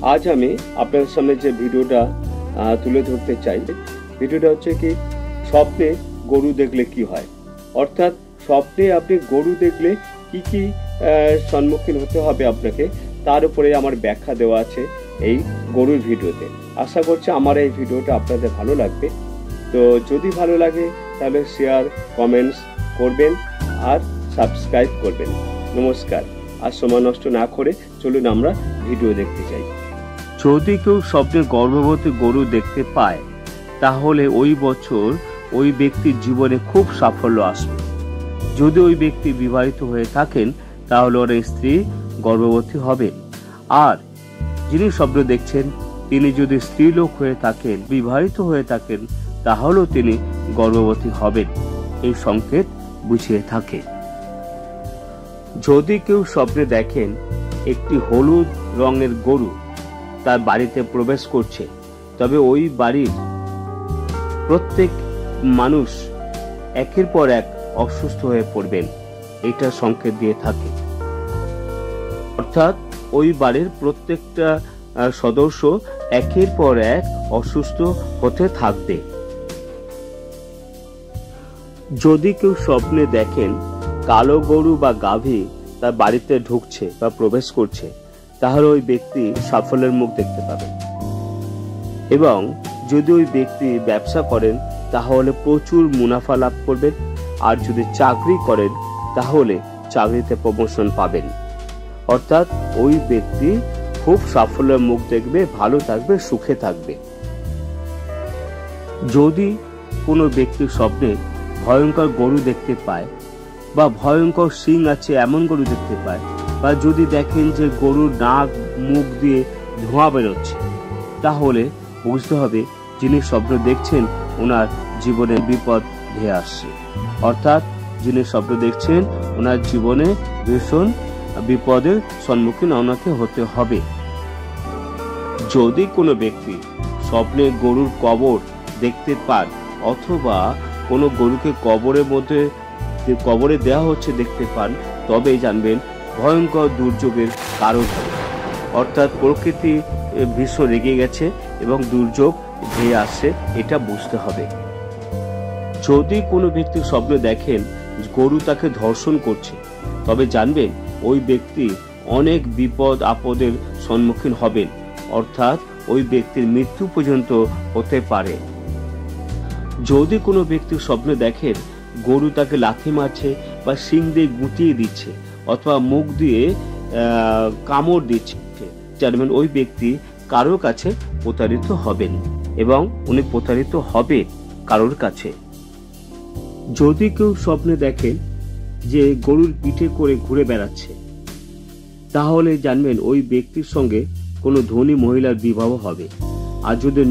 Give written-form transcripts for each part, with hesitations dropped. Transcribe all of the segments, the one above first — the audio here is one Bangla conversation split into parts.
আজ আমি আপনাদের সামনে যে ভিডিওটা তুলে ধরতে চাই, ভিডিওটা হচ্ছে কি স্বপ্নে গরু দেখলে কি হয়, অর্থাৎ স্বপ্নে আপনি গরু দেখলে কি কি সম্মুখীন হতে হবে আপনাকে, তার উপরে আমার ব্যাখ্যা দেওয়া আছে এই গরুর ভিডিওতে। আশা করছি আমার এই ভিডিওটা আপনাদের ভালো লাগবে। তো যদি ভালো লাগে তাহলে শেয়ার কমেন্টস করবেন আর সাবস্ক্রাইব করবেন। নমস্কার। আর সময় নষ্ট না করে চলুন আমরা ভিডিও দেখতে চাই। যদি কেউ স্বপ্নে গর্ভবতী গরু দেখতে পায় তাহলে ওই বছর ওই ব্যক্তির জীবনে খুব সাফল্য আসবে। যদি ওই ব্যক্তি বিবাহিত হয়ে থাকেন তাহলে ওর স্ত্রী গর্ভবতী হবেন। আর যিনি স্বপ্ন দেখছেন তিনি যদি স্ত্রীলোক হয়ে থাকেন, বিবাহিত হয়ে থাকেন, তাহলেও তিনি গর্ভবতী হবেন। এই সংকেত বুঝিয়ে থাকে। যদি কেউ স্বপ্নে দেখেন একটি হলুদ রঙের গরু তার বাড়িতে প্রবেশ করছে, তবে ওই বাড়ির প্রত্যেক মানুষ একের পর এক অসুস্থ হয়ে পড়বেন, এটা সংকেত দিয়ে থাকে। অর্থাৎ ওই বাড়ির প্রত্যেকটা সদস্য একের পর এক অসুস্থ হতে থাকবে। যদি কেউ স্বপ্নে দেখেন কালো গরু বা গাভী তার বাড়িতে ঢুকছে বা প্রবেশ করছে, তাহলে ওই ব্যক্তি সাফল্যের মুখ দেখতে পাবেন। এবং যদি ওই ব্যক্তি ব্যবসা করেন তাহলে প্রচুর মুনাফা লাভ করবেন। আর যদি চাকরি করেন তাহলে চাকরিতে প্রমোশন পাবেন। অর্থাৎ ওই ব্যক্তি খুব সাফল্যের মুখ দেখবে, ভালো থাকবে, সুখে থাকবে। যদি কোনো ব্যক্তি স্বপ্নে ভয়ঙ্কর গরু দেখতে পায় বা ভয়ঙ্কর শিং আছে এমন গরু দেখতে পায়, বা যদি দেখেন যে গরুর নাক মুখ দিয়ে ধোঁয়া বেরোচ্ছে, তাহলে বুঝতে হবে যিনি স্বপ্ন দেখছেন ওনার জীবনে বিপদ ধেয়ে আসছে। অর্থাৎ যিনি স্বপ্ন দেখছেন ওনার জীবনে ভীষণ বিপদের সম্মুখীন ওনাকে হতে হবে। যদি কোনো ব্যক্তি স্বপ্নে গরুর কবর দেখতে পান অথবা কোনো গরুকে কবরে দেওয়া হচ্ছে দেখতে পান, তবে জানবেন ভয়ঙ্কর দুর্যোগের কারণ হবে। অর্থাৎ প্রকৃতি ভীষণ রেগে গেছে এবং দুর্যোগ ধেয়ে আসছে, এটা বুঝতে হবে। যদি কোনো ব্যক্তি স্বপ্নে দেখেন গরু তাকে ধর্ষণ করছে, তবে জানবেন ওই ব্যক্তি অনেক বিপদ আপদের সম্মুখীন হবেন। অর্থাৎ ওই ব্যক্তির মৃত্যু পর্যন্ত হতে পারে। যদি কোনো ব্যক্তি স্বপ্নে দেখেন গরু তাকে লাথি মারছে বা শিং দিয়ে গুটিয়ে দিচ্ছে অথবা মুখ দিয়ে কামড় দিচ্ছে, জানবেন ওই ব্যক্তি কারোর কাছে প্রতারিত হবেন এবং উনি প্রতারিত হবে কারোর কাছে। যদি কেউ স্বপ্নে দেখেন যে গরুর পিঠে করে ঘুরে বেড়াচ্ছে, তাহলে জানবেন ওই ব্যক্তির সঙ্গে কোনো ধনী মহিলার বিবাহ হবে। আর যদি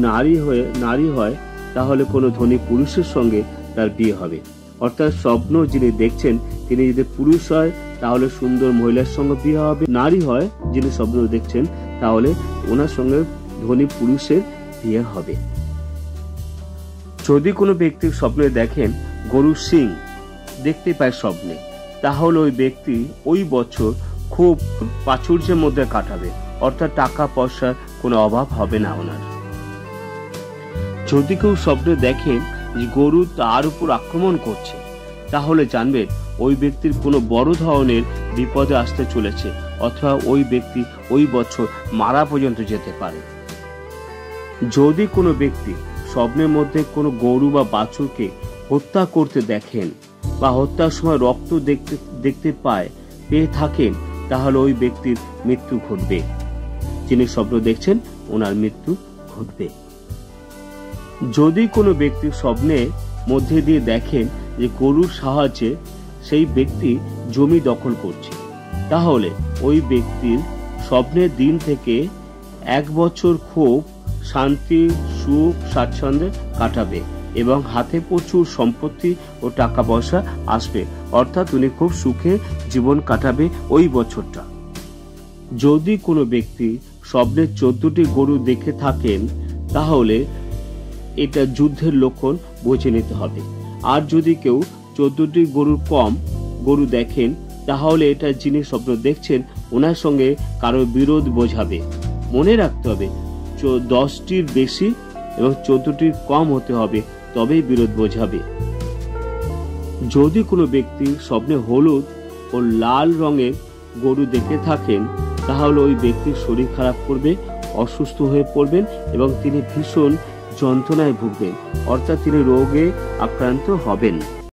নারী হয় তাহলে কোনো ধনী পুরুষের সঙ্গে তার বিয়ে হবে। অর্থাৎ স্বপ্ন যিনি দেখছেন তিনি যদি পুরুষ হয় তাহলে সুন্দর মহিলার সঙ্গে বিয়ে হবে, নারী হয় যিনি স্বপ্ন দেখছেন তাহলে ওনার সঙ্গে ধনী পুরুষের বিয়ে হবে। যদি কোনো ব্যক্তির স্বপ্নে দেখেন গরুর শিং দেখতে পায় স্বপ্নে, তাহলে ওই ব্যক্তি ওই বছর খুব প্রাচুর্যের মধ্যে কাটাবে। অর্থাৎ টাকা পয়সার কোনো অভাব হবে না ওনার। যদি কেউ স্বপ্নে দেখেন যে গরু তার উপর আক্রমণ করছে, তাহলে জানবেন ওই ব্যক্তির কোনো বড় ধরনের বিপদে আসতে চলেছে, অথবা ওই ব্যক্তি ওই বছর মারা পর্যন্ত যেতে পারে। যদি কোনো ব্যক্তি স্বপ্নের মধ্যে কোনো গরু বা বাছুরকে হত্যা করতে দেখেন বা হত্যার সময় রক্ত দেখতে পেয়ে থাকেন, তাহলে ওই ব্যক্তির মৃত্যু ঘটবে। যিনি স্বপ্ন দেখছেন ওনার মৃত্যু ঘটবে। যদি কোনো ব্যক্তি স্বপ্নের মধ্যে দিয়ে দেখেন যে গরুর সাহায্যে সেই ব্যক্তি জমি দখল করছে, তাহলে ওই ব্যক্তির স্বপ্নের দিন থেকে 1 বছর খুব শান্তি, সুখ, স্বাচ্ছন্দ্যে কাটাবে এবং হাতে প্রচুর সম্পত্তি ও টাকা পয়সা আসবে। অর্থাৎ উনি খুব সুখে জীবন কাটাবে ওই বছরটা। যদি কোনো ব্যক্তি স্বপ্নে 14টি গরু দেখে থাকেন, তাহলে এটা যুদ্ধের লক্ষণ বুঝে নিতে হবে। আর যদি কেউ 14টি গরুর কম গরু দেখেন, তাহলে এটা যিনি স্বপ্ন দেখছেন ওনার সঙ্গে কারো বিরোধ বোঝাবে। মনে রাখতে হবে 10টির বেশি এবং 14টির কম হতে হবে, তবেই বিরোধ বোঝাবে। যদি কোনো ব্যক্তি স্বপ্নে হলুদ ও লাল রঙের গরু দেখে থাকেন, তাহলে ওই ব্যক্তির শরীর খারাপ করবে, অসুস্থ হয়ে পড়বেন এবং তিনি ভীষণ যন্ত্রণায় ভুগবেন, অর্থাৎ তিনি রোগে আক্রান্ত হবেন।